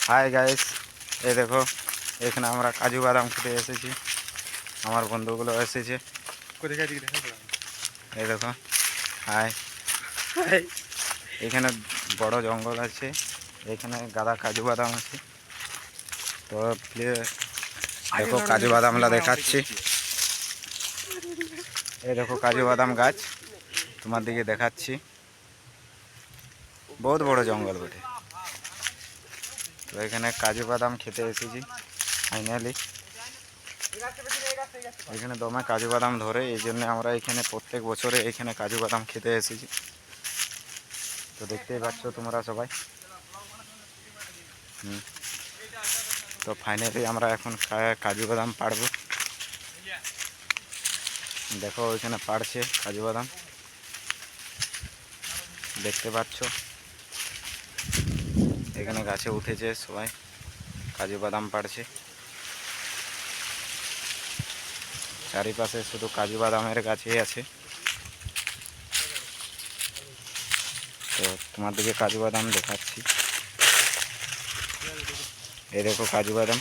Hi guys, এই দেখো এখানে আমরা কাজু বাদাম খেতে এসেছি। আমার বন্ধুগুলো এসেছে। এই দেখো, হাই। এখানে বড় জঙ্গল আছে, এখানে গাদা কাজু বাদাম আছে। তো দেখো কাজু বাদামলা দেখাচ্ছি। এই দেখো কাজু বাদাম গাছ তোমার দিকে দেখাচ্ছি। বহুত বড় জঙ্গল বটে। তো এখানে কাজু বাদাম খেতে এসেছি ফাইনালি। এখানে দমে কাজু বাদাম ধরে, এই জন্য আমরা এখানে প্রত্যেক বছরে এখানে কাজু বাদাম খেতে এসেছি। তো দেখতেই পাচ্ছ তোমরা সবাই। তো ফাইনালি আমরা এখন কাজু বাদাম পাড়বো। দেখো ওইখানে পাড়ছে কাজু বাদাম, দেখতে পাচ্ছ। এখানে গাছে উঠেছে সবাই, কাজু বাদাম পাড়ছে। চারিপাশে শুধু কাজু বাদামের গাছই আছে। তো তোমার দিকে কাজু বাদাম দেখাচ্ছি। এই দেখো কাজু বাদাম।